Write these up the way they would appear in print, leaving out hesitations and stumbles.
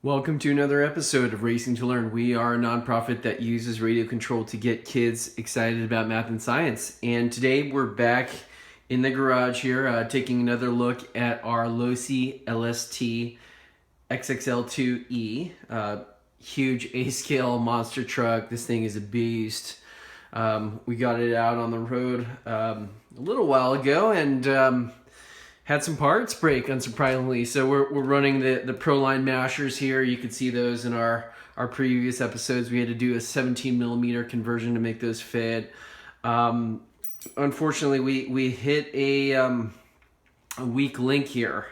Welcome to another episode of Racing to Learn. We are a nonprofit that uses radio control to get kids excited about math and science. And today we're back in the garage here taking another look at our Losi LST XXL2-E. Huge A-scale monster truck. This thing is a beast. We got it out on the road a little while ago and had some parts break, unsurprisingly. So we're running the Proline mashers here. You can see those in our previous episodes. We had to do a 17 millimeter conversion to make those fit. Unfortunately, we hit a weak link here,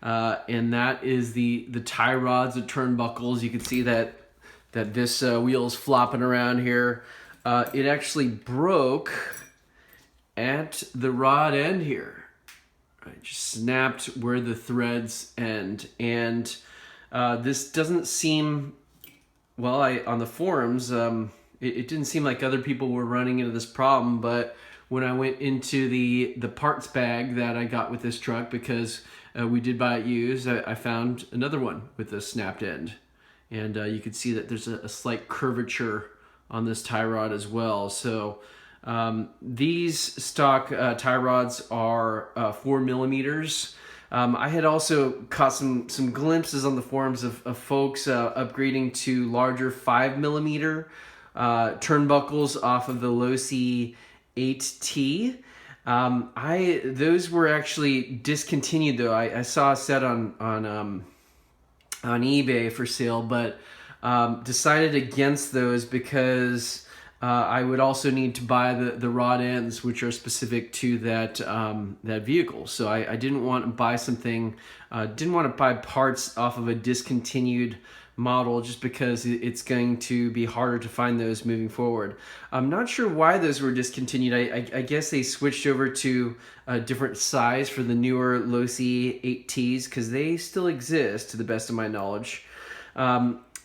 and that is the tie rods, the turnbuckles. You can see that this wheel is flopping around here. It actually broke at the rod end here. It just snapped where the threads end, and this doesn't seem, well, on the forums, it didn't seem like other people were running into this problem, but when I went into the parts bag that I got with this truck, because we did buy it used, I found another one with a snapped end, and you can see that there's a slight curvature on this tie rod as well. So these stock tie rods are 4 millimeters. I had also caught some glimpses on the forums of folks upgrading to larger 5 millimeter turnbuckles off of the Losi 8T. Those were actually discontinued though. I saw a set on eBay for sale, but decided against those because I would also need to buy the rod ends, which are specific to that vehicle. So I didn't want to buy something, didn't want to buy parts off of a discontinued model just because it's going to be harder to find those moving forward. I'm not sure why those were discontinued. I guess they switched over to a different size for the newer Losi 8Ts because they still exist to the best of my knowledge.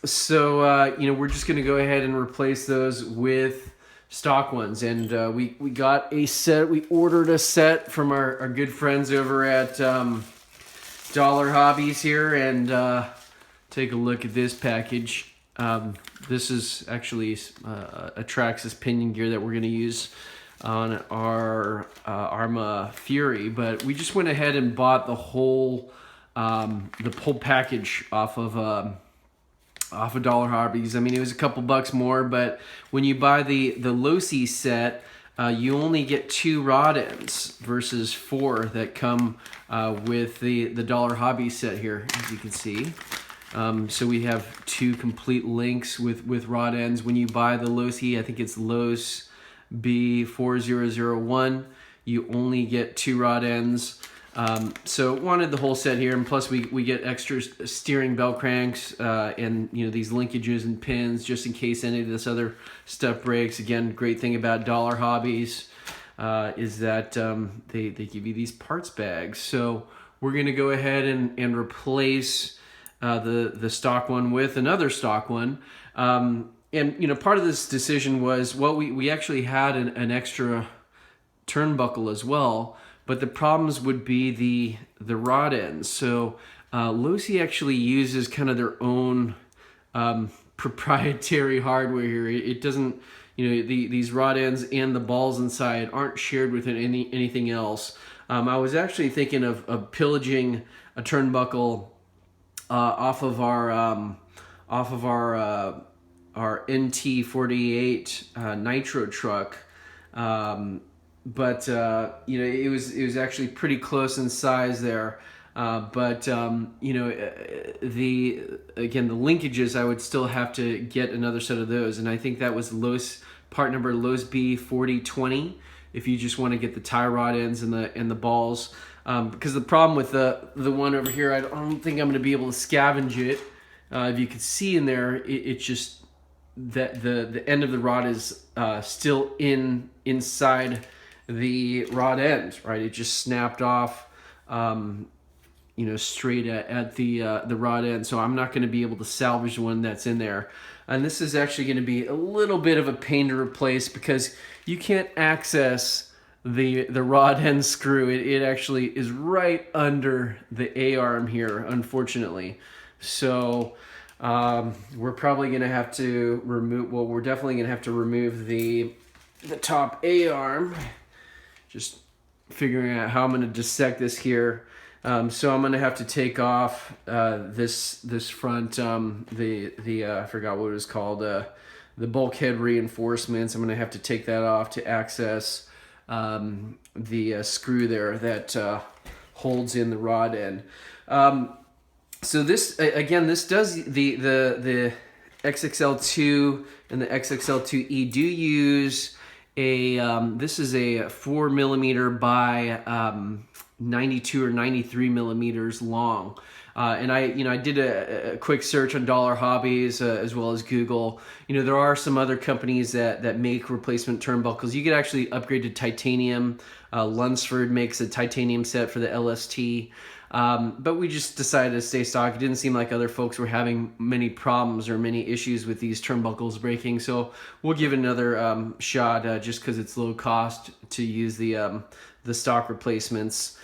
So we're just going to go ahead and replace those with stock ones. And we got a set. We ordered a set from our good friends over at Dollar Hobbyz here. And take a look at this package. This is actually a Traxxas pinion gear that we're going to use on our Arma Fury. But we just went ahead and bought the whole package off of Dollar Hobbyz. I mean, it was a couple bucks more, but when you buy the Losi set, you only get 2 rod ends versus 4 that come with the Dollar Hobbyz set here, as you can see. So we have 2 complete links with rod ends. When you buy the Losi, I think it's Los B4001, you only get 2 rod ends. So wanted the whole set here, and plus we get extra steering bell cranks and these linkages and pins just in case any of this other stuff breaks. Again, great thing about Dollar Hobbyz is that they give you these parts bags. So we're going to go ahead and replace the stock one with another stock one. And part of this decision was, well, we actually had an extra turnbuckle as well. But the problems would be the rod ends. So Losi actually uses kind of their own proprietary hardware here. It doesn't, these rod ends and the balls inside aren't shared with anything else. I was actually thinking of pillaging a turnbuckle off of our NT48 Nitro truck. But it was actually pretty close in size there. The linkages, I would still have to get another set of those, and I think that was part number Los B4020. If you just want to get the tie rod ends and the balls, because the problem with the one over here, I don't think I'm going to be able to scavenge it. If you can see in there, it's just that the end of the rod is still inside the rod end, right? It just snapped off, straight at the rod end. So I'm not going to be able to salvage the one that's in there. And this is actually going to be a little bit of a pain to replace because you can't access the rod end screw. It actually is right under the A-arm here, unfortunately. So We're probably going to have to remove, well, we're definitely going to have to remove the top A-arm. Just figuring out how I'm going to dissect this here. So I'm going to have to take off this front, I forgot what it was called, the bulkhead reinforcements. I'm going to have to take that off to access the screw there that holds in the rod end. So this, again, this does, the XXL2 and the XXL2E do use a, this is a 4mm by 92 or 93 millimeters long. And I did a quick search on Dollar Hobbyz as well as Google. There are some other companies that make replacement turnbuckles. You could actually upgrade to titanium. Lunsford makes a titanium set for the LST. But we just decided to stay stock. It didn't seem like other folks were having many problems or many issues with these turnbuckles breaking. So we'll give it another shot just because it's low cost to use the stock replacements.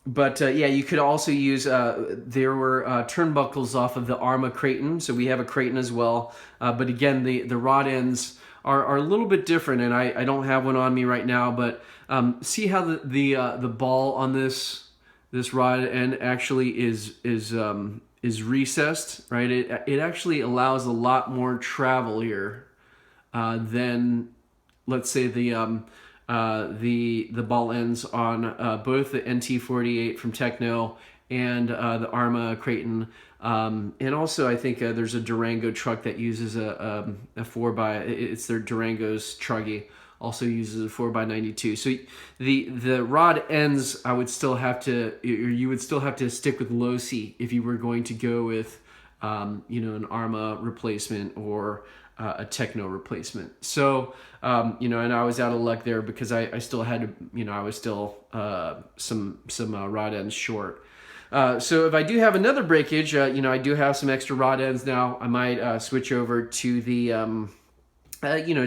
But yeah, you could also use, there were turnbuckles off of the Arma Creighton, so we have a Creighton as well. But again, the rod ends are a little bit different, and I don't have one on me right now, but see how the ball on this rod end actually is recessed, right? It actually allows a lot more travel here than, let's say, the ball ends on both the NT48 from Techno and the Arma Creighton. And also I think there's a Durango truck that uses a 4x, it's their Durango's Truggy, also uses a 4x92. So the rod ends, I would still have to, or you would still have to stick with Losi if you were going to go with an Arma replacement or a Techno replacement. So, and I was out of luck there because I still had to, I was still some rod ends short. So if I do have another breakage, I do have some extra rod ends now. I might switch over to the,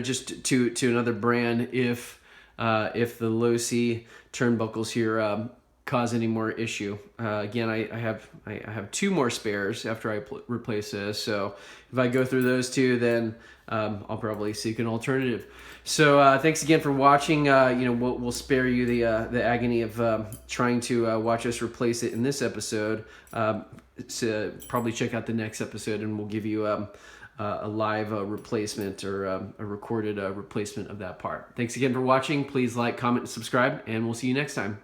just to another brand if the Losi turnbuckles here cause any more issue. Again, I have 2 more spares after I replace this. So if I go through those 2, then I'll probably seek an alternative. So thanks again for watching. We'll spare you the agony of trying to watch us replace it in this episode. So probably check out the next episode, and we'll give you a live replacement or a recorded replacement of that part. Thanks again for watching. Please like, comment, and subscribe, and we'll see you next time.